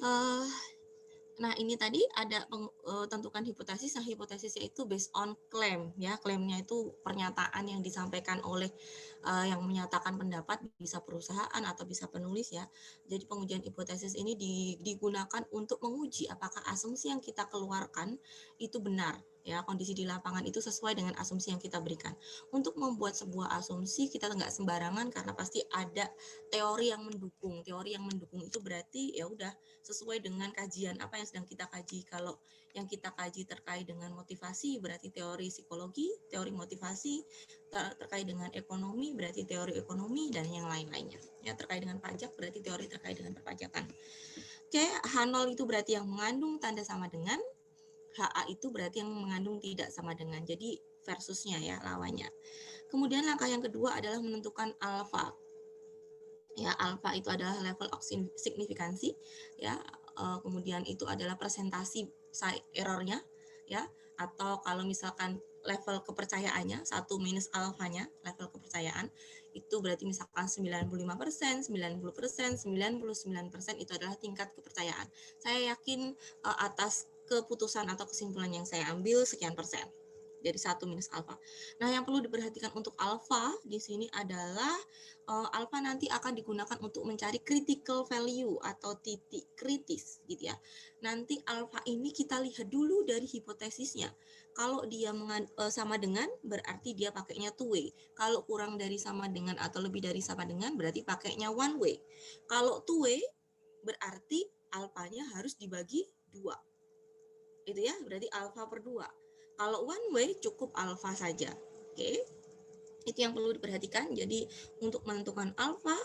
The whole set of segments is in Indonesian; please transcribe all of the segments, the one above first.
Eh, Nah, ini tadi ada tentukan hipotesis. Nah, hipotesisnya itu based on claim ya. Klaimnya itu pernyataan yang disampaikan oleh yang menyatakan pendapat, bisa perusahaan atau bisa penulis ya. Jadi pengujian hipotesis ini digunakan untuk menguji apakah asumsi yang kita keluarkan itu benar ya, kondisi di lapangan itu sesuai dengan asumsi yang kita berikan. Untuk membuat sebuah asumsi kita nggak sembarangan karena pasti ada teori yang mendukung. Teori yang mendukung itu berarti ya udah sesuai dengan kajian apa yang sedang kita kaji. Kalau yang kita kaji terkait dengan motivasi berarti teori psikologi, teori motivasi, terkait dengan ekonomi berarti teori ekonomi, dan yang lain-lainnya. Ya, terkait dengan pajak berarti teori terkait dengan perpajakan. Oke, H0 itu berarti yang mengandung tanda sama dengan, HA itu berarti yang mengandung tidak sama dengan. Jadi versusnya ya, lawannya. Kemudian langkah yang kedua adalah menentukan alfa. Ya, alfa itu adalah level of signifikansi ya. Kemudian itu adalah presentasi errornya ya, atau kalau misalkan level kepercayaannya 1 minus alfanya, level kepercayaan itu berarti misalkan 95%, 90%, 99% itu adalah tingkat kepercayaan. Saya yakin atas keputusan atau kesimpulan yang saya ambil sekian persen dari 1 minus alfa. Nah, yang perlu diperhatikan untuk alfa di sini adalah alfa nanti akan digunakan untuk mencari critical value atau titik kritis gitu ya. Nanti alfa ini kita lihat dulu dari hipotesisnya. Kalau dia sama dengan berarti dia pakainya two way. Kalau kurang dari sama dengan atau lebih dari sama dengan berarti pakainya one way. Kalau two way berarti alfanya harus dibagi 2. Itu ya, berarti alfa per 2. Kalau one way cukup alfa saja. Oke. Itu yang perlu diperhatikan. Jadi untuk menentukan alfa,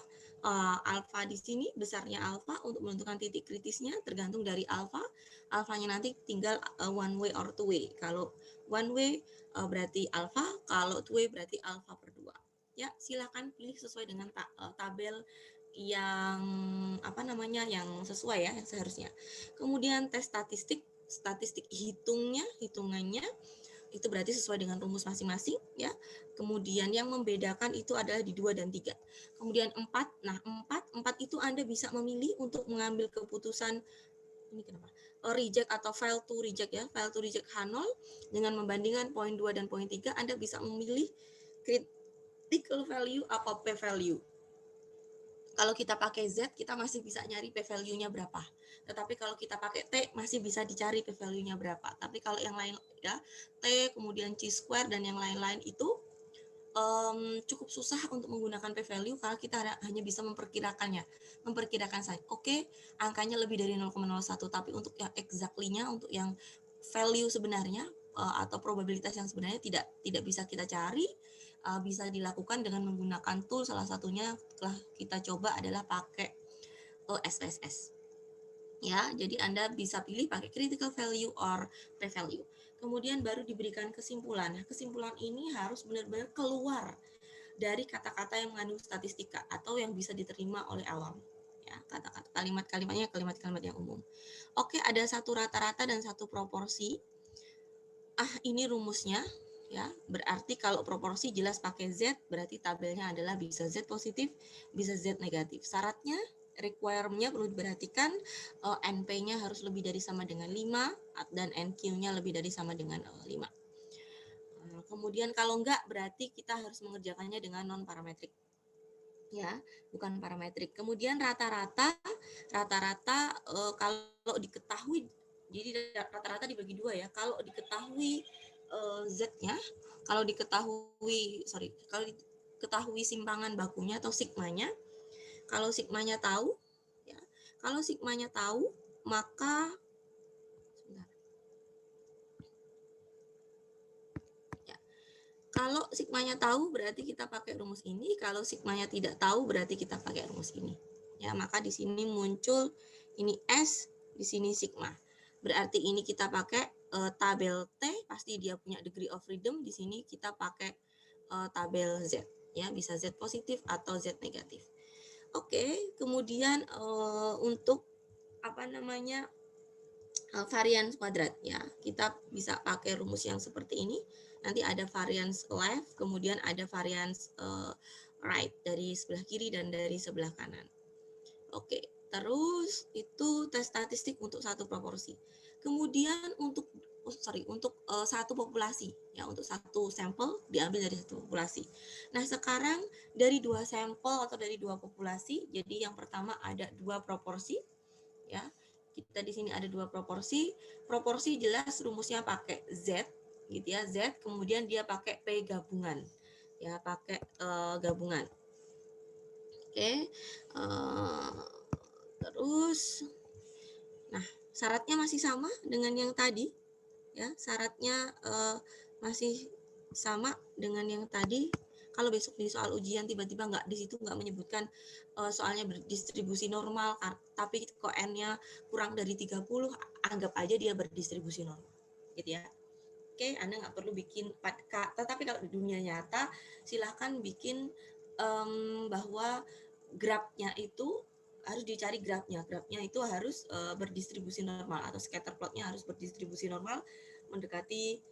alfa di sini besarnya alfa, untuk menentukan titik kritisnya tergantung dari alfa. Alfanya nanti tinggal one way or two way. Kalau one way berarti alfa, kalau two way berarti alfa per 2. Ya, silakan pilih sesuai dengan tabel yang yang sesuai ya, yang seharusnya. Kemudian tes statistik hitungannya itu berarti sesuai dengan rumus masing-masing ya. Kemudian yang membedakan itu adalah di 2 dan 3. Kemudian 4. Nah, 4 itu Anda bisa memilih untuk mengambil keputusan ini kenapa? Reject atau fail to reject ya. Fail to reject H0 dengan membandingkan poin 2 dan poin 3 Anda bisa memilih critical value atau P value. Kalau kita pakai Z, kita masih bisa nyari P value-nya berapa. Tetapi kalau kita pakai T, masih bisa dicari P value-nya berapa. Tapi kalau yang lain ya, T, kemudian Chi square, dan yang lain-lain itu cukup susah untuk menggunakan P value kalau kita hanya bisa memperkirakannya. Memperkirakan saja. Oke, angkanya lebih dari 0,01, tapi untuk yang exactly-nya, untuk yang value sebenarnya atau probabilitas yang sebenarnya tidak bisa kita cari. Bisa dilakukan dengan menggunakan tool, salah satunya telah kita coba adalah pakai SPSS ya. Jadi Anda bisa pilih pakai critical value or p-value. Kemudian baru diberikan kesimpulan. Nah, kesimpulan ini harus benar-benar keluar dari kata-kata yang mengandung statistika atau yang bisa diterima oleh awam. Ya, kata-kata kalimat-kalimatnya kalimat-kalimat yang umum. Oke, ada satu rata-rata dan satu proporsi. Ini rumusnya ya. Berarti kalau proporsi jelas pakai Z, berarti tabelnya adalah bisa Z positif, bisa Z negatif. Syaratnya, requirement-nya perlu diperhatikan, NP-nya harus lebih dari sama dengan 5 dan NQ-nya lebih dari sama dengan 5. Kemudian kalau enggak berarti kita harus mengerjakannya dengan non parametrik. Ya, bukan parametrik. Kemudian rata-rata kalau diketahui, jadi rata-rata dibagi 2 ya. Kalau diketahui Z-nya, kalau diketahui simpangan bakunya atau sigmanya, kalau sigmanya tahu ya. Kalau sigmanya tahu, maka sebentar. Ya. Kalau sigmanya tahu berarti kita pakai rumus ini, kalau sigmanya tidak tahu berarti kita pakai rumus ini. Ya, maka di sini muncul ini S, di sini sigma. Berarti ini kita pakai tabel T, pasti dia punya degree of freedom. Di sini kita pakai tabel Z, ya bisa Z positif atau Z negatif. Oke, kemudian untuk varians kuadrat ya, kita bisa pakai rumus yang seperti ini. Nanti ada varians left, kemudian ada varians right dari sebelah kiri dan dari sebelah kanan. Oke, Terus itu tes statistik untuk satu proporsi. Kemudian untuk satu populasi, ya, untuk satu sampel diambil dari satu populasi. Nah, sekarang dari dua sampel atau dari dua populasi, jadi yang pertama ada dua proporsi, ya. Kita di sini ada dua proporsi. Proporsi jelas rumusnya pakai Z, gitu ya, Z. Kemudian dia pakai P gabungan, ya, pakai gabungan. Oke, terus, nah, syaratnya masih sama dengan yang tadi, ya, syaratnya masih sama dengan yang tadi. Kalau besok di soal ujian tiba-tiba di situ nggak menyebutkan soalnya berdistribusi normal, tapi kok N-nya kurang dari 30, anggap aja dia berdistribusi normal, gitu ya. Oke, Anda nggak perlu bikin, tetapi kalau di dunia nyata silahkan bikin bahwa grafnya itu harus dicari grafnya itu harus berdistribusi normal, atau scatter plotnya harus berdistribusi normal mendekati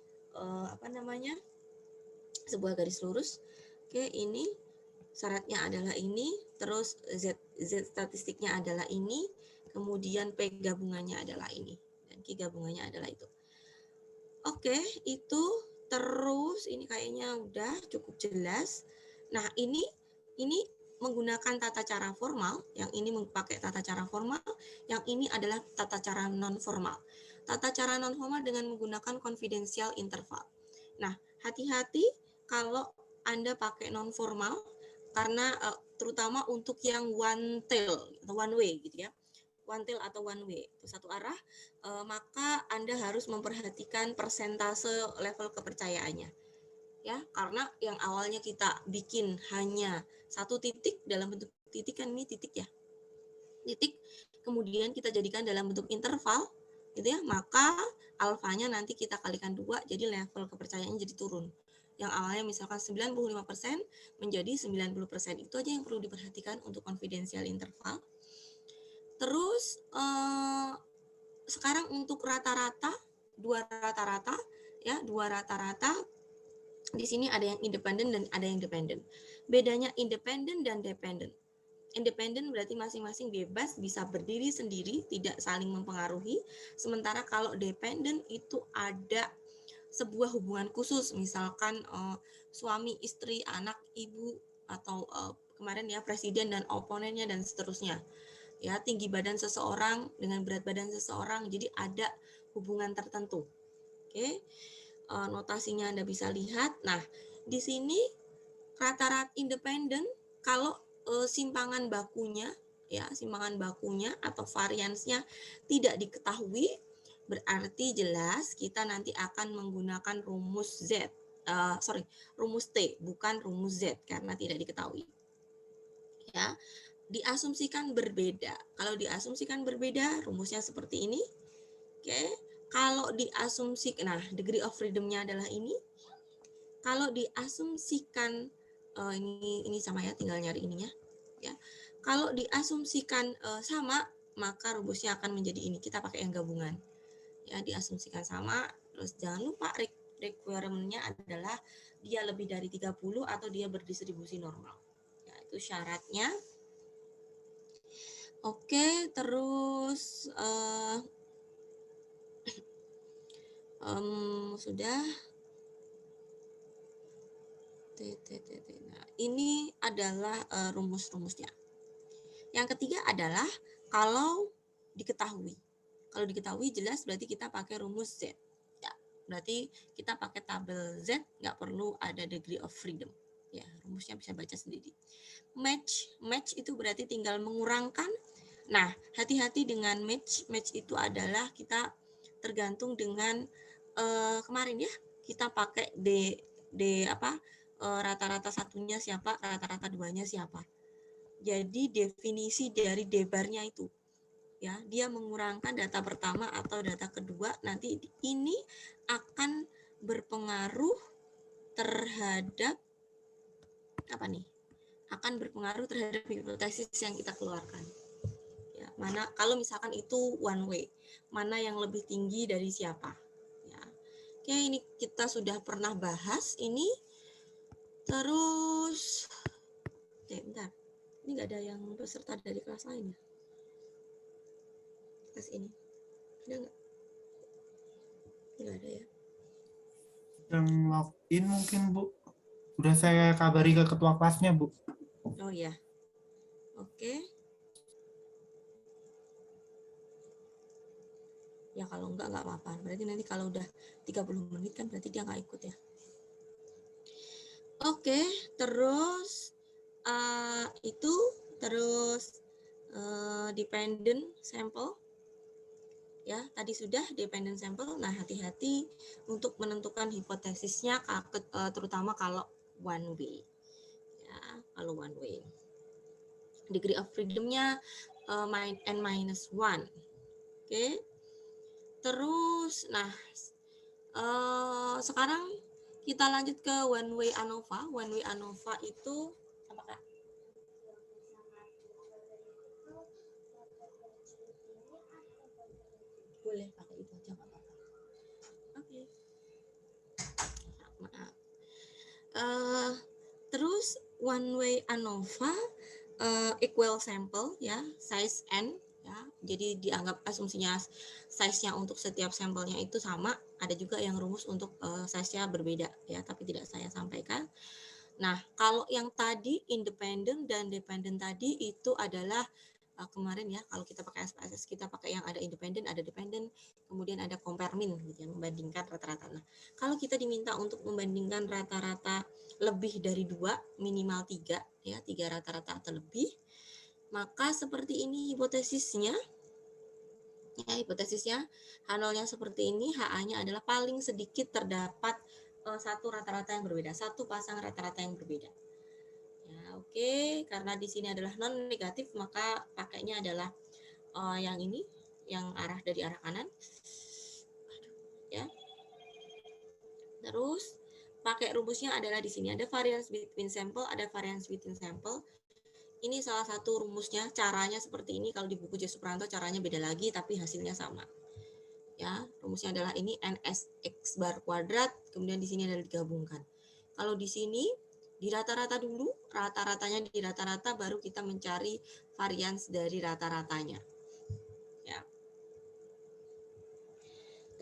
sebuah garis lurus. Oke, ini syaratnya adalah ini, terus Z statistiknya adalah ini, kemudian P gabungannya adalah ini, dan Q gabungannya adalah itu. Oke, itu terus ini kayaknya udah cukup jelas. Nah, ini menggunakan tata cara formal, yang ini pakai tata cara formal, yang ini adalah tata cara non formal. Tata cara non formal dengan menggunakan confidential interval. Nah, hati-hati kalau Anda pakai non formal, karena terutama untuk yang one tail atau one way gitu ya. One tail atau one way, itu satu arah, maka Anda harus memperhatikan persentase level kepercayaannya. Ya, karena yang awalnya kita bikin hanya satu titik dalam bentuk titik, kan ini titik ya. Titik, kemudian kita jadikan dalam bentuk interval, gitu ya, maka alfanya nanti kita kalikan 2, jadi level kepercayaannya jadi turun. Yang awalnya misalkan 95% menjadi 90%. Itu aja yang perlu diperhatikan untuk confidential interval. Terus sekarang untuk rata-rata, dua rata-rata, di sini ada yang independen dan ada yang dependen. Bedanya independen dan dependen. Independen berarti masing-masing bebas, bisa berdiri sendiri, tidak saling mempengaruhi. Sementara kalau dependen itu ada sebuah hubungan khusus, misalkan suami, istri, anak, ibu, atau kemarin ya presiden dan oponennya dan seterusnya. Ya, tinggi badan seseorang dengan berat badan seseorang, jadi ada hubungan tertentu. Oke, notasinya Anda bisa lihat. Nah, di sini rata-rata independen kalau simpangan bakunya atau variansnya tidak diketahui, berarti jelas kita nanti akan menggunakan rumus rumus T, bukan rumus Z, karena tidak diketahui. Ya, diasumsikan berbeda. Kalau diasumsikan berbeda, rumusnya seperti ini. Oke, kalau diasumsikan, nah, degree of freedom-nya adalah ini. Kalau diasumsikan ini sama ya, tinggal nyari ininya. Ya, kalau diasumsikan sama, maka rumusnya akan menjadi ini. Kita pakai yang gabungan. Ya, diasumsikan sama. Terus jangan lupa requirement-nya adalah dia lebih dari 30 atau dia berdistribusi normal. Ya, itu syaratnya. Oke, terus sudah. Nah, ini adalah rumus-rumusnya. Yang ketiga adalah kalau diketahui. Kalau diketahui jelas berarti kita pakai rumus Z. Ya, berarti kita pakai tabel Z, nggak perlu ada degree of freedom. Ya, rumusnya bisa baca sendiri. Match itu berarti tinggal mengurangkan. Nah, hati-hati dengan match. Match itu adalah kita tergantung dengan kemarin ya, kita pakai rata-rata satunya siapa, rata-rata duanya siapa. Jadi definisi dari D-bar-nya itu, ya, dia mengurangkan data pertama atau data kedua, nanti ini akan berpengaruh terhadap akan berpengaruh terhadap hipotesis yang kita keluarkan. Ya, mana kalau misalkan itu one way, mana yang lebih tinggi dari siapa. Ya. Oke, ini kita sudah pernah bahas ini. Terus, bentar, ini nggak ada yang peserta dari kelas lain ya? tes ini? Ada nggak? Nggak ada ya. Sedang login mungkin, Bu. Udah saya kabari ke ketua kelasnya, Bu. Oh ya, oke. Ya kalau nggak apa-apa. Berarti nanti kalau udah 30 menit kan berarti dia nggak ikut ya. Oke, terus itu terus dependent sample ya tadi sudah dependent sample. Nah hati-hati untuk menentukan hipotesisnya terutama kalau one way ya, kalau one way degree of freedomnya n-1. Oke, terus nah sekarang kita lanjut ke one way ANOVA. One way ANOVA itu apakah boleh pakai itu aja nggak apa-apa. Oke, maaf. Terus one way ANOVA equal sample ya, size n ya. Jadi dianggap asumsinya size-nya untuk setiap sampelnya itu sama. Ada juga yang rumus untuk size-nya berbeda ya, tapi tidak saya sampaikan. Nah, kalau yang tadi independent dan dependent tadi itu adalah kemarin ya, kalau kita pakai SPSS kita pakai yang ada independent, ada dependent, kemudian ada compare mean gitu ya, membandingkan rata-rata. Nah, kalau kita diminta untuk membandingkan rata-rata lebih dari 2, minimal 3 ya, 3 rata-rata atau lebih, maka seperti ini hipotesisnya. Ya, hipotesisnya H0-nya seperti ini, HA-nya adalah paling sedikit terdapat satu rata-rata yang berbeda, satu pasang rata-rata yang berbeda. Ya, oke, karena di sini adalah non negatif, maka pakainya adalah yang ini, yang dari arah kanan. Ya. Terus pakai rumusnya adalah di sini ada variance between sample, ada variance within sample. Ini salah satu rumusnya, caranya seperti ini. Kalau di buku J. Supranto caranya beda lagi, tapi hasilnya sama. Ya, rumusnya adalah ini NSX bar kuadrat, kemudian di sini adalah digabungkan. Kalau di sini di rata-rata dulu, rata-ratanya di rata-rata baru kita mencari varians dari rata-ratanya. Ya.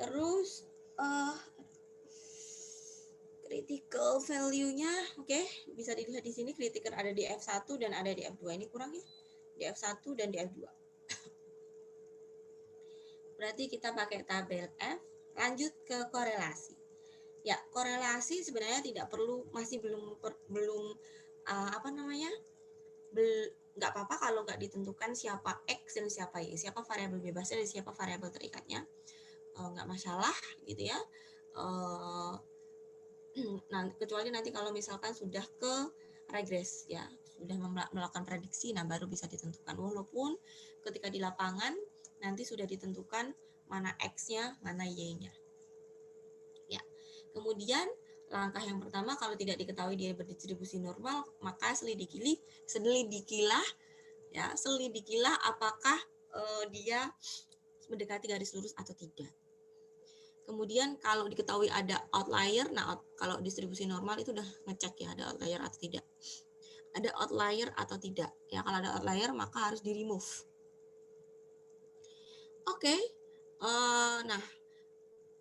Terus critical value-nya, oke, bisa dilihat di sini critical ada di F1 dan ada di F2. Ini kurang ya, di F1 dan di F2. Berarti kita pakai tabel F, lanjut ke korelasi. Ya, korelasi sebenarnya tidak perlu, masih belum nggak apa-apa kalau nggak ditentukan siapa X dan siapa Y, siapa variabel bebasnya dan siapa variabel terikatnya, nggak masalah gitu ya. Nah, kecuali nanti kalau misalkan sudah ke regres ya, sudah melakukan prediksi, nah baru bisa ditentukan. Walaupun ketika di lapangan nanti sudah ditentukan mana X-nya, mana Y-nya. Ya. Kemudian langkah yang pertama, kalau tidak diketahui dia berdistribusi normal, maka selidikilah apakah dia mendekati garis lurus atau tidak. Kemudian kalau diketahui ada outlier, nah kalau distribusi normal itu udah ngecek ya ada outlier atau tidak. Ada outlier atau tidak. Ya kalau ada outlier maka harus di remove. Oke. Nah,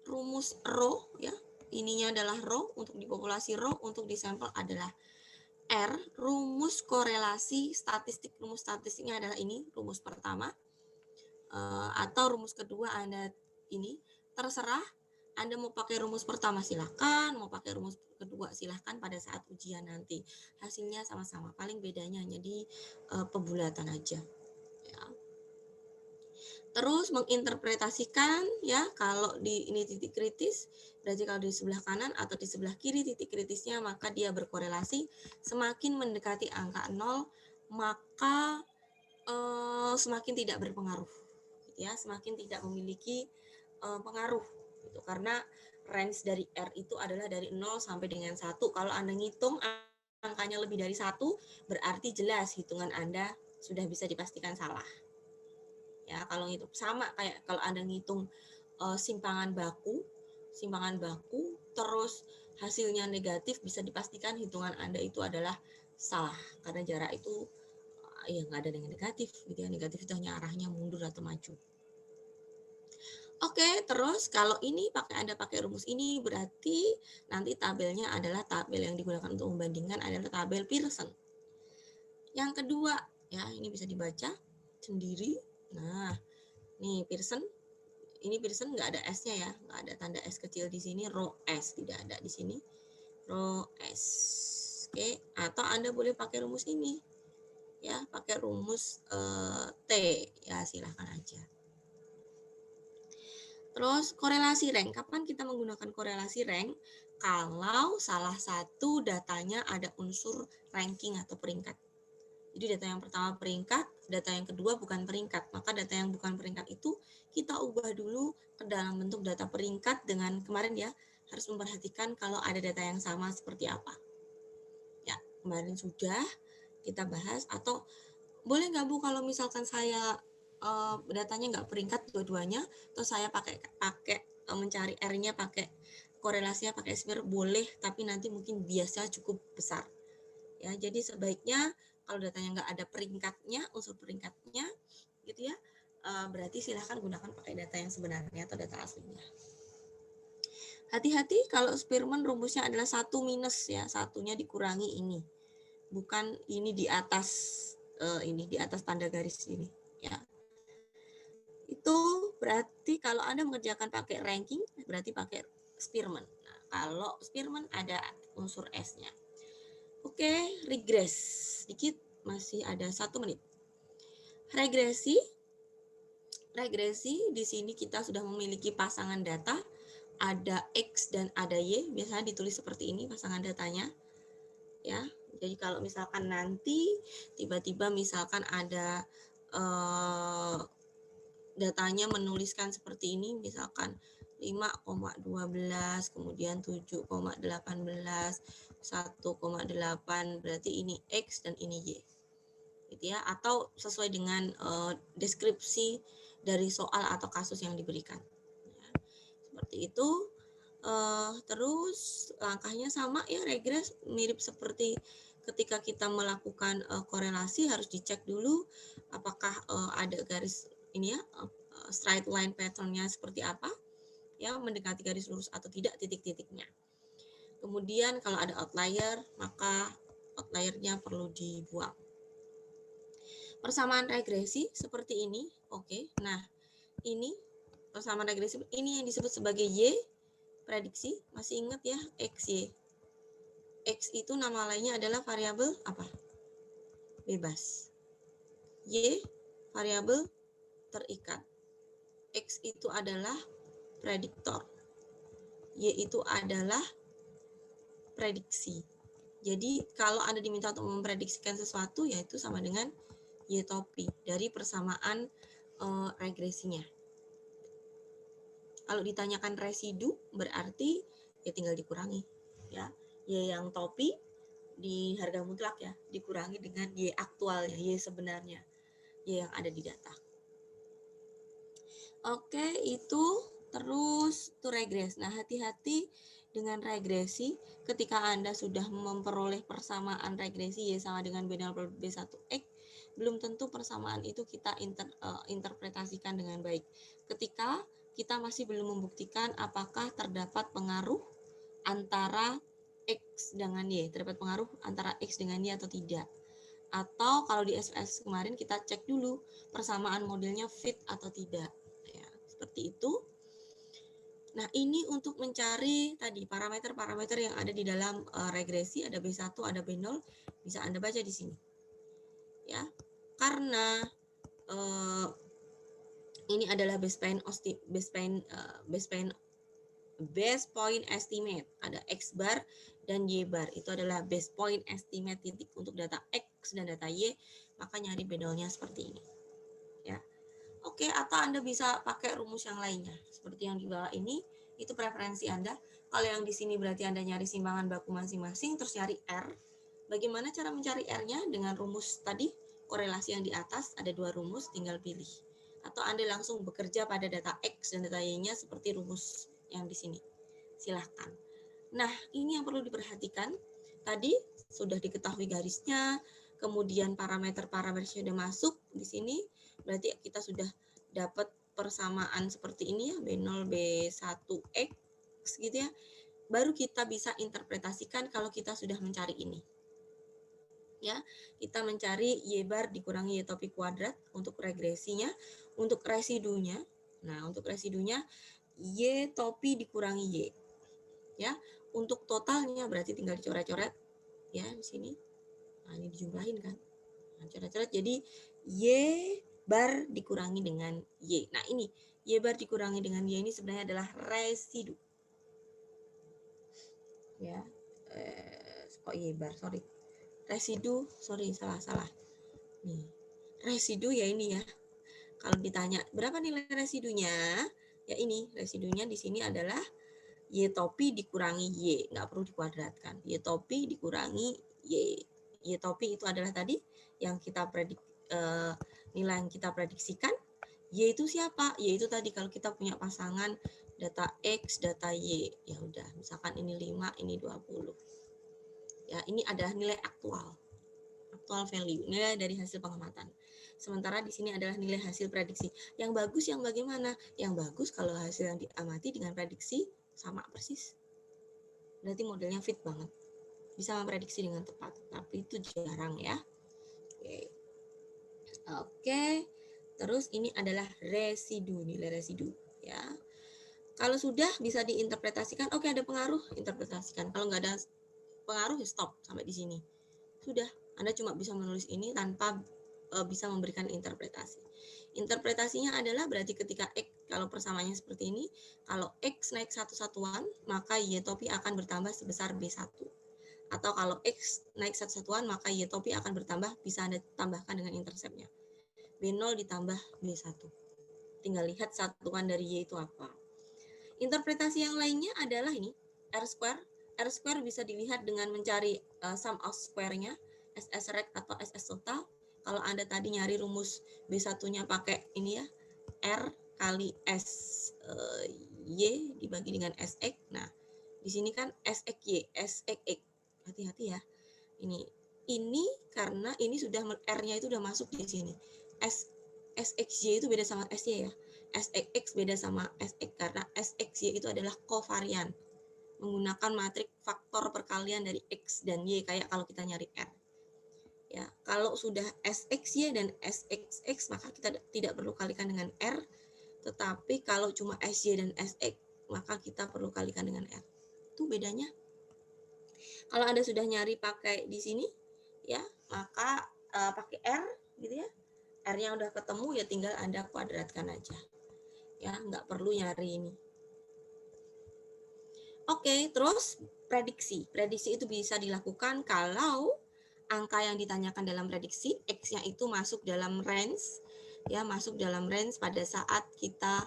rumus rho ya. Ininya adalah rho untuk di populasi, rho untuk di sampel adalah R. Rumus korelasi statistik, rumus statistiknya adalah ini, rumus pertama. Atau rumus kedua Anda ini, terserah Anda mau pakai rumus pertama silahkan, mau pakai rumus kedua silahkan pada saat ujian nanti. Hasilnya sama-sama, paling bedanya hanya di pembulatan aja. Ya. Terus menginterpretasikan ya, kalau ini titik kritis, berarti kalau di sebelah kanan atau di sebelah kiri titik kritisnya maka dia berkorelasi. Semakin mendekati angka 0 maka semakin tidak berpengaruh. Ya, semakin tidak memiliki pengaruh gitu, karena range dari R itu adalah dari 0 sampai dengan 1. Kalau Anda ngitung angkanya lebih dari 1, berarti jelas hitungan Anda sudah bisa dipastikan salah. Ya, kalau ngitung sama kayak kalau Anda ngitung simpangan baku terus hasilnya negatif, bisa dipastikan hitungan Anda itu adalah salah karena jarak itu ya nggak ada yang negatif gitu ya. Negatif itu hanya arahnya mundur atau maju. Oke, terus kalau ini Anda pakai rumus ini berarti nanti tabelnya adalah tabel yang digunakan untuk membandingkan adalah tabel Pearson. Yang kedua, ya ini bisa dibaca sendiri. Nah, nih Pearson, ini Pearson nggak ada S-nya ya, nggak ada tanda S kecil di sini, row S tidak ada di sini, row S. Oke, atau Anda boleh pakai rumus ini, ya pakai rumus T, ya silahkan aja. Terus korelasi rank, kapan kita menggunakan korelasi rank? Kalau salah satu datanya ada unsur ranking atau peringkat. Jadi data yang pertama peringkat, data yang kedua bukan peringkat. Maka data yang bukan peringkat itu kita ubah dulu ke dalam bentuk data peringkat dengan kemarin ya, harus memperhatikan kalau ada data yang sama seperti apa. Ya, kemarin sudah kita bahas, atau boleh nggak Bu kalau misalkan saya datanya nggak peringkat dua-duanya, atau saya pakai mencari R-nya pakai korelasinya pakai smear boleh, tapi nanti mungkin biasanya cukup besar. Ya, jadi sebaiknya kalau datanya nggak ada peringkatnya, unsur peringkatnya, gitu ya, berarti silahkan gunakan pakai data yang sebenarnya atau data aslinya. Hati-hati kalau Spearman rumusnya adalah 1 minus ya, satunya dikurangi ini, bukan ini di atas ini di atas tanda garis ini ya. Itu berarti kalau Anda mengerjakan pakai ranking berarti pakai Spearman. Nah, kalau Spearman ada unsur S-nya. Oke, regress sedikit, masih ada 1 menit. Regresi di sini kita sudah memiliki pasangan data, ada X dan ada Y, biasanya ditulis seperti ini pasangan datanya. Ya, jadi kalau misalkan nanti tiba-tiba misalkan ada datanya menuliskan seperti ini, misalkan 5,12, kemudian 7,18, 1,8, berarti ini X dan ini Y. Gitu ya, atau sesuai dengan deskripsi dari soal atau kasus yang diberikan. Ya, seperti itu. Terus langkahnya sama ya, regres mirip seperti ketika kita melakukan korelasi, harus dicek dulu apakah ada garis ini ya, straight line pattern-nya seperti apa, ya mendekati garis lurus atau tidak titik-titiknya. Kemudian kalau ada outlier, maka outliernya perlu dibuang. Persamaan regresi seperti ini, oke. Nah, ini persamaan regresi ini yang disebut sebagai Y prediksi. Masih ingat ya, XY. X itu nama lainnya adalah variabel apa? Bebas. Y variabel terikat. X itu adalah prediktor. Y itu adalah prediksi. Jadi kalau Anda diminta untuk memprediksikan sesuatu, yaitu sama dengan Y-topi dari persamaan regresinya. Kalau ditanyakan residu berarti ya tinggal dikurangi ya. Y yang topi di harga mutlak ya dikurangi dengan Y aktualnya, Y sebenarnya, Y yang ada di data. Oke, itu terus to regress. Nah, hati-hati dengan regresi ketika Anda sudah memperoleh persamaan regresi Y sama dengan B0 per B1X, belum tentu persamaan itu kita interpretasikan dengan baik. Ketika kita masih belum membuktikan apakah terdapat pengaruh antara X dengan Y, terdapat pengaruh antara X dengan Y atau tidak. Atau kalau di SPSS kemarin kita cek dulu persamaan modelnya fit atau tidak. Ya, seperti itu. Nah, ini untuk mencari tadi parameter-parameter yang ada di dalam regresi, ada B1, ada B0, bisa Anda baca di sini. Ya. Karena ini adalah base point estimate, ada X bar dan Y bar. Itu adalah base point estimate titik untuk data X dan data Y, maka nyari B0-nya seperti ini. Ya. Oke, atau Anda bisa pakai rumus yang lainnya. Seperti yang di bawah ini, itu preferensi Anda. Kalau yang di sini berarti Anda nyari simpangan baku masing-masing, terus nyari R. Bagaimana cara mencari R-nya? Dengan rumus tadi, korelasi yang di atas, ada 2 rumus, tinggal pilih. Atau Anda langsung bekerja pada data X dan data Y-nya seperti rumus yang di sini. Silahkan. Nah, ini yang perlu diperhatikan. Tadi sudah diketahui garisnya, kemudian parameter-parameter sudah masuk di sini, berarti kita sudah dapat persamaan seperti ini ya, B0, B1X gitu ya, baru kita bisa interpretasikan kalau kita sudah mencari ini. Ya, kita mencari Y bar dikurangi Y topi kuadrat untuk regresinya, untuk residunya. Nah, untuk residunya Y topi dikurangi Y. Ya, untuk totalnya berarti tinggal dicoret-coret ya di sini. Nah, ini dijumlahin kan. Nah, coret-coret jadi Y bar dikurangi dengan Y. Nah, ini Y bar dikurangi dengan Y ini sebenarnya adalah residu. Ya, kok Y bar, sorry. Residu, sorry, salah. Nih, residu ya ini ya. Kalau ditanya berapa nilai residunya, ya ini residunya di sini adalah Y topi dikurangi Y, nggak perlu dikuadratkan. Y topi dikurangi Y. Y topi itu adalah tadi yang kita nilai yang kita prediksikan. Y itu siapa? Y itu tadi kalau kita punya pasangan data X, data Y. Ya udah, misalkan ini 5, ini 20. Ya, ini adalah nilai aktual value, nilai dari hasil pengamatan. Sementara di sini adalah nilai hasil prediksi. Yang bagus yang bagaimana? Yang bagus kalau hasil yang diamati dengan prediksi sama persis. Berarti modelnya fit banget. Bisa memprediksi dengan tepat, tapi itu jarang ya. Oke. Terus ini adalah residu, nilai residu ya. Kalau sudah bisa diinterpretasikan, oke ada pengaruh, interpretasikan. Kalau nggak ada pengaruh, stop sampai di sini. Sudah, Anda cuma bisa menulis ini tanpa bisa memberikan interpretasi. Interpretasinya adalah berarti ketika X, kalau persamaannya seperti ini, kalau X naik satu satuan, maka Y topi akan bertambah sebesar B1. Atau kalau X naik satu satuan, maka Y topi akan bertambah, bisa Anda tambahkan dengan interceptnya. B0 ditambah B1. Tinggal lihat satuan dari Y itu apa. Interpretasi yang lainnya adalah ini, R square. R square bisa dilihat dengan mencari sum of square-nya, SS rect atau SS total. Kalau Anda tadi nyari rumus B1-nya pakai ini ya, R kali S Y dibagi dengan SX. Nah, di sini kan SXY, SXX. Hati-hati ya. Ini karena ini sudah R-nya itu udah masuk di sini. SXY itu beda sama SY ya. SXX beda sama SX karena SXY itu adalah kovarian menggunakan matrik faktor perkalian dari X dan Y kayak kalau kita nyari R. Ya, kalau sudah SXY dan SXX maka kita tidak perlu kalikan dengan R, tetapi kalau cuma SY dan SX maka kita perlu kalikan dengan R. Itu bedanya. Kalau Anda sudah nyari pakai di sini ya, maka pakai R gitu ya. R-nya udah ketemu ya tinggal Anda kuadratkan aja. Ya, nggak perlu nyari ini. Oke, terus prediksi. Prediksi itu bisa dilakukan kalau angka yang ditanyakan dalam prediksi, X-nya itu masuk dalam range, ya masuk dalam range pada saat kita,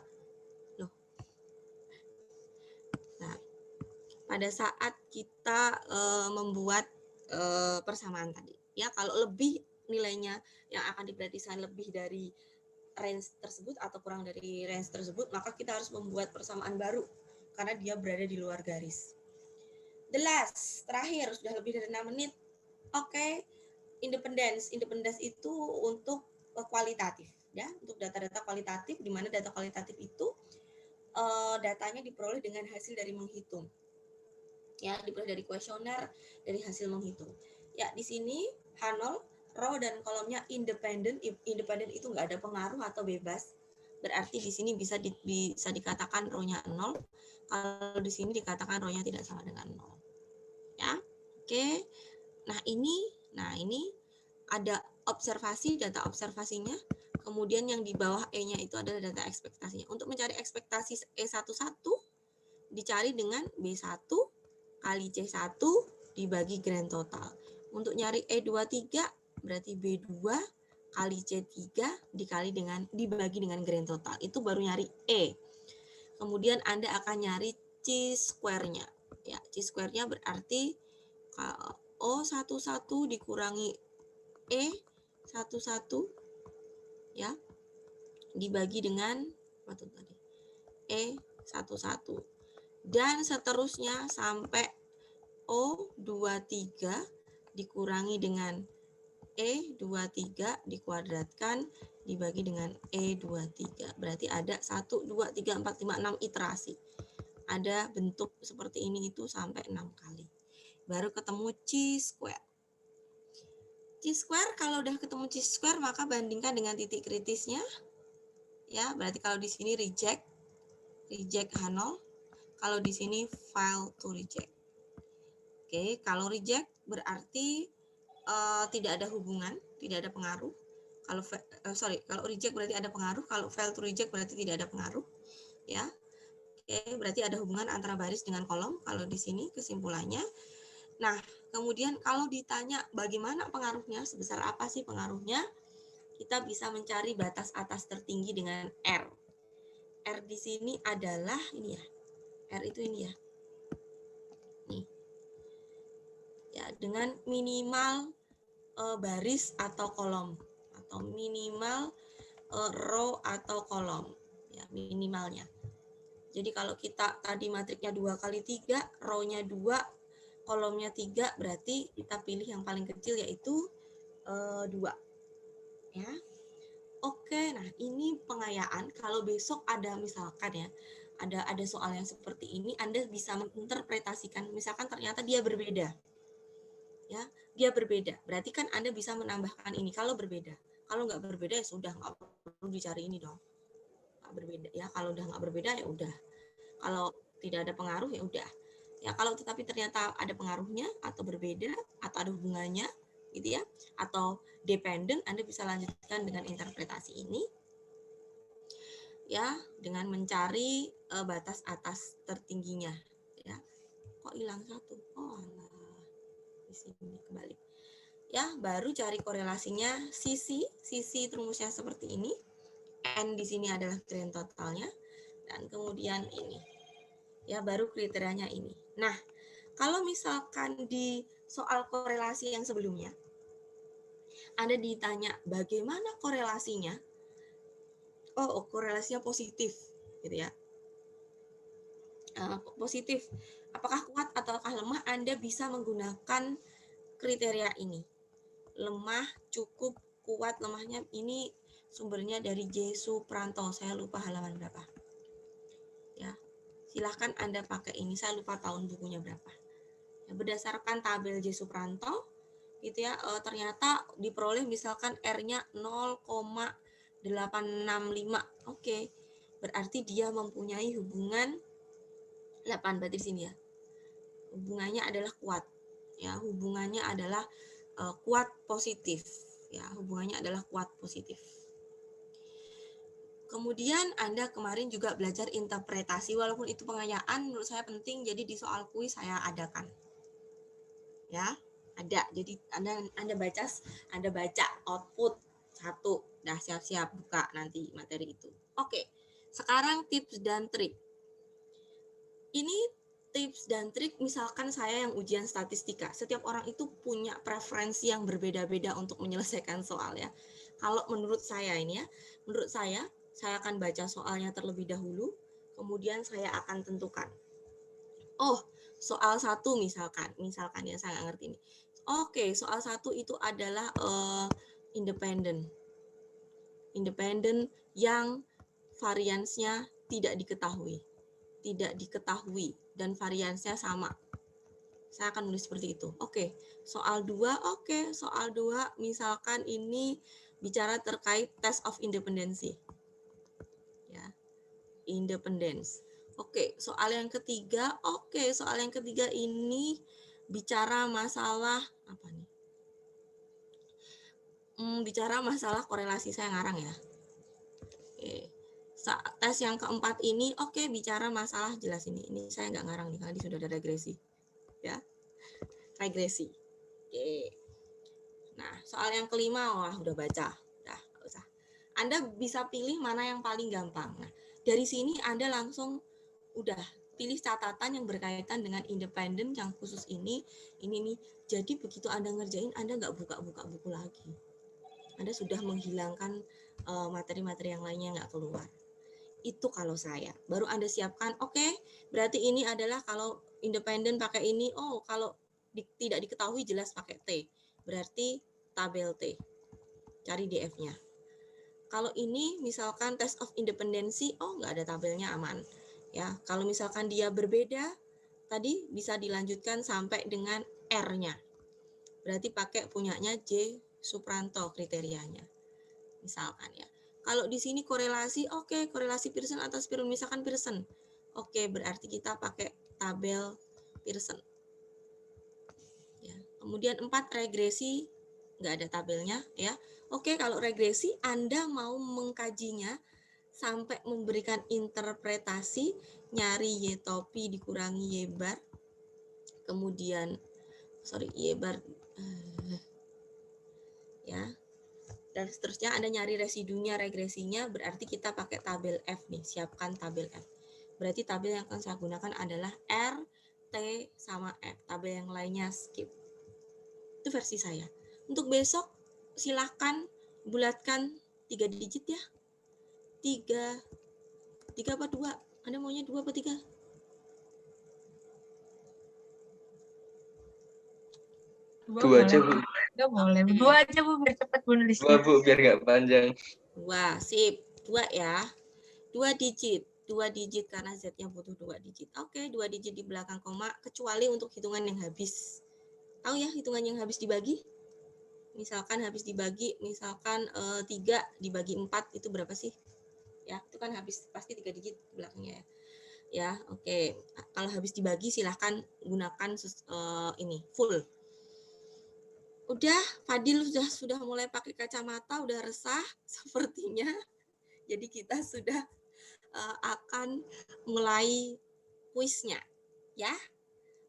pada saat kita membuat persamaan tadi. Ya, kalau lebih nilainya yang akan diprediksikan lebih dari range tersebut atau kurang dari range tersebut, maka kita harus membuat persamaan baru karena dia berada di luar garis. The last, terakhir, sudah lebih dari 6 menit. Oke, independence. Independence itu untuk kualitatif, ya, untuk data-data kualitatif, di mana data kualitatif itu datanya diperoleh dengan hasil dari menghitung. Ya, diperoleh dari kuesioner, dari hasil menghitung. Ya, di sini H0, row dan kolomnya independen. Independen itu nggak ada pengaruh atau bebas. Berarti di sini bisa dikatakan row-nya 0. Kalau di sini dikatakan row-nya tidak sama dengan 0. Ya, oke. Nah, ini ada observasi, data observasinya. Kemudian yang di bawah E-nya itu adalah data ekspektasinya. Untuk mencari ekspektasi E11 dicari dengan B1 kali C1 dibagi grand total. Untuk nyari E23 berarti B2 kali C3 dibagi dengan grand total. Itu baru nyari E. Kemudian Anda akan nyari C-square-nya. Ya, C-square-nya berarti O11 dikurangi E11 ya dibagi dengan apa tuh tadi? E11 dan seterusnya sampai O23 dikurangi dengan E23 dikuadratkan dibagi dengan E23. Berarti ada 1, 2, 3, 4, 5, 6 iterasi. Ada bentuk seperti ini itu sampai 6 kali. Baru ketemu chi-square. Chi-square, kalau udah ketemu chi-square maka bandingkan dengan titik kritisnya. Ya, berarti kalau di sini reject H0. Kalau di sini fail to reject. Oke, kalau reject berarti tidak ada hubungan, tidak ada pengaruh. Kalau reject berarti ada pengaruh, kalau fail to reject berarti tidak ada pengaruh, ya. Oke, berarti ada hubungan antara baris dengan kolom kalau di sini kesimpulannya. Nah, kemudian kalau ditanya bagaimana pengaruhnya, sebesar apa sih pengaruhnya? Kita bisa mencari batas atas tertinggi dengan R. R di sini adalah ini ya. R itu ini ya. Nih. Ya, dengan minimal baris atau kolom atau minimal row atau kolom ya, minimalnya. Jadi kalau kita tadi matriknya 2 kali 3, row-nya 2, kolomnya 3, berarti kita pilih yang paling kecil yaitu 2 ya. Oke, nah ini pengayaan. Kalau besok ada misalkan ya, ada soal yang seperti ini, Anda bisa menginterpretasikan misalkan ternyata dia berbeda. Ya, dia berbeda. Berarti kan Anda bisa menambahkan ini kalau berbeda. Kalau nggak berbeda ya sudah, nggak perlu dicari ini dong. Nggak berbeda ya. Kalau udah nggak berbeda ya udah. Kalau tidak ada pengaruh ya udah. Ya kalau tetapi ternyata ada pengaruhnya atau berbeda atau ada hubungannya gitu ya, atau dependent, Anda bisa lanjutkan dengan interpretasi ini ya, dengan mencari batas atas tertingginya ya. Kok hilang satu? Oh alah, di sini kembali. Ya, baru cari korelasinya sisi rumusnya seperti ini. N di sini adalah grand totalnya dan kemudian ini. Ya, baru kriterianya ini. Nah, kalau misalkan di soal korelasi yang sebelumnya Anda ditanya bagaimana korelasinya? Oh, korelasinya positif gitu ya. Positif. Apakah kuat ataukah lemah? Anda bisa menggunakan kriteria ini. Lemah, cukup, kuat. Lemahnya ini sumbernya dari J. Supranto. Saya lupa halaman berapa. Ya, silahkan Anda pakai ini. Saya lupa tahun bukunya berapa. Ya, berdasarkan tabel J. Supranto, gitu ya, ternyata diperoleh misalkan R-nya 0,865. Oke, berarti dia mempunyai hubungan 8 berarti di sini ya. Hubungannya adalah kuat. Ya, hubungannya adalah kuat positif. Ya, hubungannya adalah kuat positif. Kemudian Anda kemarin juga belajar interpretasi, walaupun itu pengayaan menurut saya penting, jadi di soal kuis saya adakan. Ya, ada. Jadi Anda baca output 1. Nah, siap-siap buka nanti materi itu. Oke. Sekarang tips dan trik. Ini tips dan trik misalkan saya yang ujian statistika. Setiap orang itu punya preferensi yang berbeda-beda untuk menyelesaikan soal ya. Kalau menurut saya ini ya, menurut saya akan baca soalnya terlebih dahulu, kemudian saya akan tentukan. Oh, soal 1 misalkan ya saya nggak ngerti ini. Oke, soal 1 itu adalah independen yang variansnya tidak diketahui dan variansnya sama. Saya akan nulis seperti itu. Oke, soal 2, soal 2 misalkan ini bicara terkait test of independency. Ya. Independence. Oke, soal yang ketiga, soal yang ketiga ini bicara masalah apa nih? Bicara masalah korelasi, saya ngarang ya. Oke. Tes yang keempat ini, bicara masalah jelas ini. Ini saya nggak ngarang nih, karena sudah ada regresi. Ya, regresi. Oke. Nah, soal yang kelima, wah udah baca. Udah, nggak usah. Anda bisa pilih mana yang paling gampang. Nah, dari sini Anda langsung udah pilih catatan yang berkaitan dengan independen yang khusus ini nih. Jadi begitu Anda ngerjain, Anda nggak buka-buka buku lagi. Anda sudah menghilangkan materi-materi yang lainnya nggak keluar. Itu kalau saya. Baru Anda siapkan, berarti ini adalah kalau independen pakai ini, kalau tidak diketahui jelas pakai T. Berarti tabel T. Cari DF-nya. Kalau ini misalkan test of independency, oh nggak ada tabelnya, aman. Ya, kalau misalkan dia berbeda, tadi bisa dilanjutkan sampai dengan R-nya. Berarti pakai punyanya J. Supranto kriterianya. Misalkan ya. Kalau di sini korelasi, oke, korelasi Pearson atas Pearson, misalkan Pearson. Oke, berarti kita pakai tabel Pearson. Ya. Kemudian 4 regresi, nggak ada tabelnya ya. Oke, kalau regresi Anda mau mengkajinya sampai memberikan interpretasi, nyari Y topi dikurangi Y bar, kemudian Y bar ya, dan seterusnya. Anda nyari residunya, regresinya, berarti kita pakai tabel F nih, siapkan tabel F. Berarti tabel yang akan saya gunakan adalah R, T, sama F. Tabel yang lainnya skip. Itu versi saya. Untuk besok silahkan bulatkan 3 digit ya. 3 apa 2? Anda maunya 2 apa 3? 2 aja, Bu. Enggak boleh. Oke. 2 aja, Bu, biar cepat Bu 2, nulisnya. Bu, biar nggak panjang. 2, sip. 2 ya. 2 digit. 2 digit karena Z-nya butuh 2 digit. Oke, 2 digit di belakang koma, kecuali untuk hitungan yang habis. Tahu ya hitungan yang habis dibagi? Misalkan habis dibagi, misalkan 3 dibagi 4 itu berapa sih? Ya, itu kan habis pasti 3 digit belakangnya ya. Ya, oke. Kalau habis dibagi silahkan gunakan ini full. Udah, Fadil sudah mulai pakai kacamata, udah resah sepertinya. Jadi kita sudah akan mulai kuisnya, ya.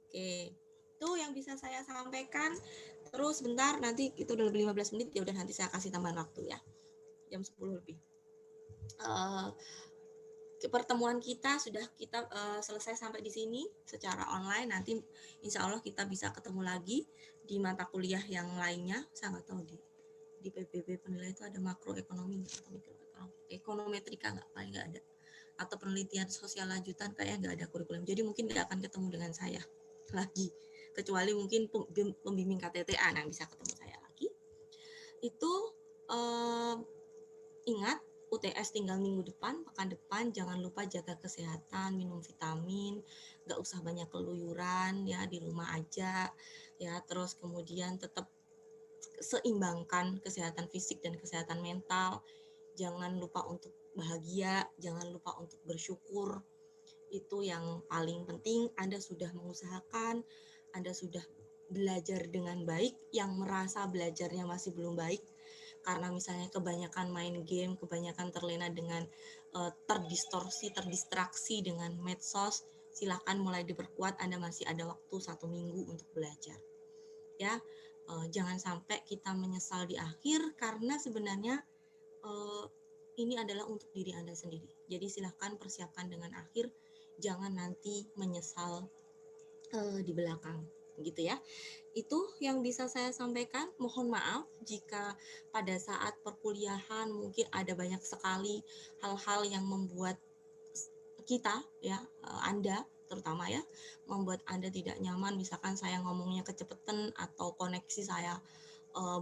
Oke, itu yang bisa saya sampaikan. Terus bentar, nanti itu udah lebih 15 menit, ya udah nanti saya kasih tambahan waktu ya. Jam 10 lebih. Pertemuan kita sudah kita selesai sampai di sini secara online. Nanti insya Allah kita bisa ketemu lagi di mata kuliah yang lainnya. Saya nggak tahu di PBB penilaian itu ada makroekonomi atau mikroekonomi, ekonometrika paling nggak ada, atau penelitian sosial lanjutan kayak nggak ada kurikulum. Jadi mungkin nggak akan ketemu dengan saya lagi, kecuali mungkin pembimbing KTTA yang bisa ketemu saya lagi. Itu ingat, UTS tinggal minggu depan, pekan depan. Jangan lupa jaga kesehatan, minum vitamin, nggak usah banyak keluyuran ya, di rumah aja ya. Terus kemudian tetap seimbangkan kesehatan fisik dan kesehatan mental. Jangan lupa untuk bahagia, jangan lupa untuk bersyukur. Itu yang paling penting. Anda sudah mengusahakan, Anda sudah belajar dengan baik. Yang merasa belajarnya masih belum baik karena misalnya kebanyakan main game, kebanyakan terlena dengan terdistorsi, terdistraksi dengan medsos, silakan mulai diperkuat. Anda masih ada waktu 1 minggu untuk belajar. Ya, jangan sampai kita menyesal di akhir, karena sebenarnya ini adalah untuk diri Anda sendiri. Jadi silahkan persiapkan dengan akhir, jangan nanti menyesal di belakang, gitu ya. Itu yang bisa saya sampaikan. Mohon maaf jika pada saat perkuliahan mungkin ada banyak sekali hal-hal yang membuat kita ya, Anda terutama ya, membuat Anda tidak nyaman. Misalkan saya ngomongnya kecepatan, atau koneksi saya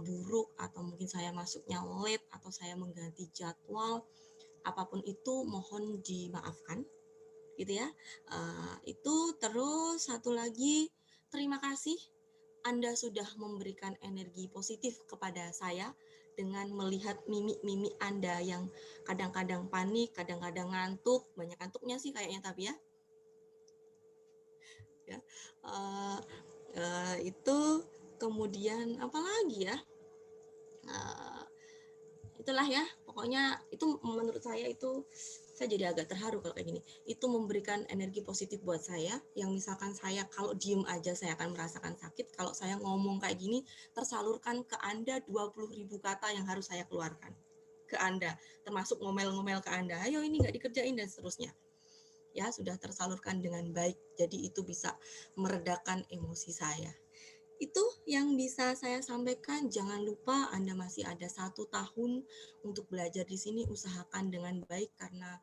buruk, atau mungkin saya masuknya late, atau saya mengganti jadwal, apapun itu mohon dimaafkan, gitu ya. Itu terus satu lagi, terima kasih Anda sudah memberikan energi positif kepada saya dengan melihat mimik-mimik Anda yang kadang-kadang panik, kadang-kadang ngantuk, banyak ngantuknya sih kayaknya, tapi ya. Itu kemudian apa lagi ya? Itulah ya, pokoknya itu menurut saya itu, saya jadi agak terharu kalau kayak gini. Itu memberikan energi positif buat saya, yang misalkan saya kalau diem aja saya akan merasakan sakit. Kalau saya ngomong kayak gini, tersalurkan ke Anda 20.000 kata yang harus saya keluarkan ke Anda, termasuk ngomel-ngomel ke Anda, ayo ini nggak dikerjain dan seterusnya. Ya, sudah tersalurkan dengan baik, jadi itu bisa meredakan emosi saya. Itu yang bisa saya sampaikan. Jangan lupa Anda masih ada 1 tahun untuk belajar di sini. Usahakan dengan baik, karena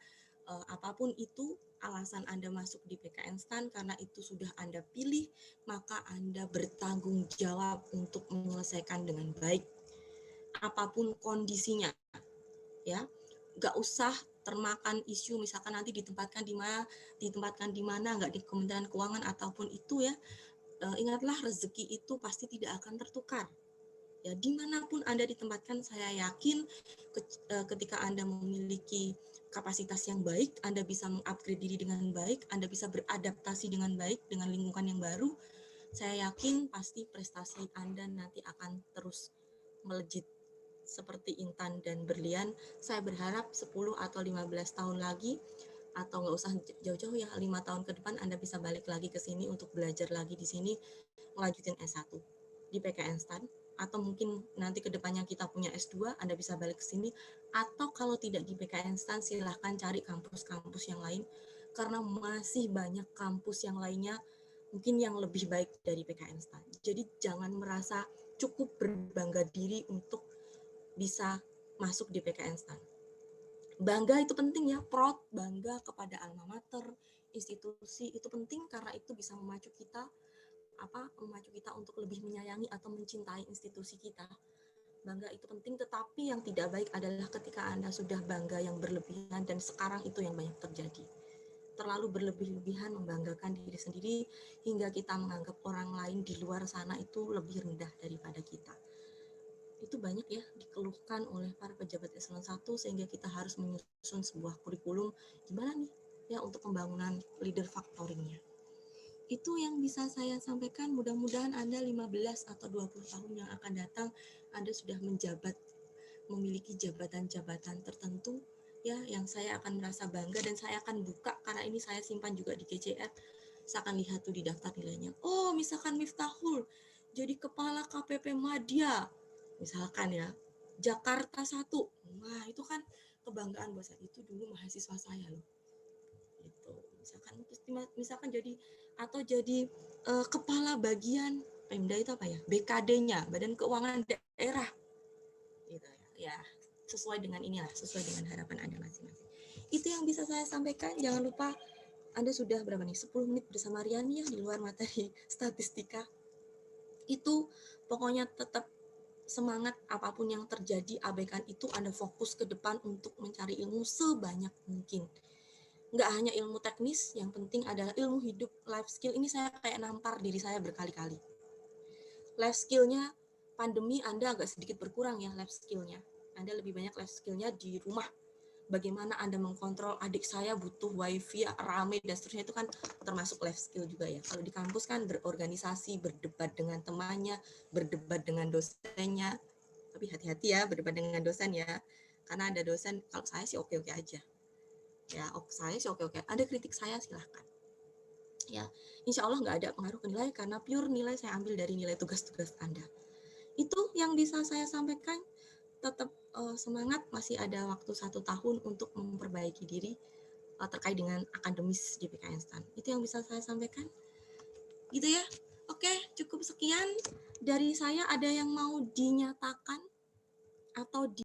apapun itu alasan Anda masuk di PKN STAN, karena itu sudah Anda pilih, maka Anda bertanggung jawab untuk menyelesaikan dengan baik. apapun kondisinya, ya. Nggak usah termakan isu misalkan nanti ditempatkan di mana, nggak di Kementerian Keuangan ataupun itu ya. Ingatlah rezeki itu pasti tidak akan tertukar. Ya, dimanapun Anda ditempatkan, saya yakin ketika Anda memiliki kapasitas yang baik, Anda bisa mengupgrade diri dengan baik, Anda bisa beradaptasi dengan baik dengan lingkungan yang baru, saya yakin pasti prestasi Anda nanti akan terus melejit seperti intan dan berlian. Saya berharap 10 atau 15 tahun lagi, atau nggak usah jauh-jauh ya, 5 tahun ke depan Anda bisa balik lagi ke sini untuk belajar lagi di sini, melanjutin S1 di PKN STAN, atau mungkin nanti ke depannya kita punya S2, Anda bisa balik ke sini, atau kalau tidak di PKN STAN, silahkan cari kampus-kampus yang lain, karena masih banyak kampus yang lainnya mungkin yang lebih baik dari PKN STAN. Jadi jangan merasa cukup berbangga diri untuk bisa masuk di PKN STAN. Bangga itu penting ya, proud, bangga kepada alma mater, institusi itu penting karena itu bisa memacu kita untuk lebih menyayangi atau mencintai institusi kita. Bangga itu penting, tetapi yang tidak baik adalah ketika Anda sudah bangga yang berlebihan, dan sekarang itu yang banyak terjadi. Terlalu berlebih-lebihan membanggakan diri sendiri hingga kita menganggap orang lain di luar sana itu lebih rendah daripada kita. Itu banyak ya dikeluhkan oleh para pejabat eselon 1 sehingga kita harus menyusun sebuah kurikulum gimana nih ya untuk pembangunan leader factoringnya. Itu yang bisa saya sampaikan. Mudah-mudahan Anda 15 atau 20 tahun yang akan datang Anda sudah menjabat, memiliki jabatan-jabatan tertentu ya, yang saya akan merasa bangga dan saya akan buka karena ini saya simpan juga di KCR. Saya akan lihat tuh di daftar nilainya. Oh, misalkan Miftahul jadi kepala KPP Madya. Misalkan ya, Jakarta 1. Wah, itu kan kebanggaan buat saya. Itu dulu mahasiswa saya loh. Gitu. Misalkan jadi atau jadi kepala bagian Pemda itu apa ya? BKD-nya, Badan Keuangan Daerah. Gitu ya. Ya, sesuai dengan inilah, sesuai dengan harapan Anda masing-masing. Itu yang bisa saya sampaikan. Jangan lupa Anda sudah berapa nih? 10 menit bersama Riani ya di luar materi statistika. Itu pokoknya tetap semangat, apapun yang terjadi, abaikan itu, Anda fokus ke depan untuk mencari ilmu sebanyak mungkin. Nggak hanya ilmu teknis, yang penting adalah ilmu hidup, life skill. Ini saya kayak nampar diri saya berkali-kali. Life skillnya, pandemi Anda agak sedikit berkurang ya life skillnya. Anda lebih banyak life skillnya di rumah. Bagaimana Anda mengkontrol adik saya butuh wifi, rame, dan seterusnya, itu kan termasuk life skill juga ya. Kalau di kampus kan berorganisasi, berdebat dengan temannya, berdebat dengan dosennya. Tapi hati-hati ya berdebat dengan dosen ya. Karena ada dosen, kalau saya sih oke-oke aja. Ya, saya sih oke-oke. Ada kritik saya silahkan. Ya, insya Allah nggak ada pengaruh ke nilai karena pure nilai saya ambil dari nilai tugas-tugas Anda. Itu yang bisa saya sampaikan. Tetap semangat, masih ada waktu 1 tahun untuk memperbaiki diri terkait dengan akademis di PKN STAN. Itu yang bisa saya sampaikan. Gitu ya. Oke, cukup sekian dari saya. Ada yang mau dinyatakan atau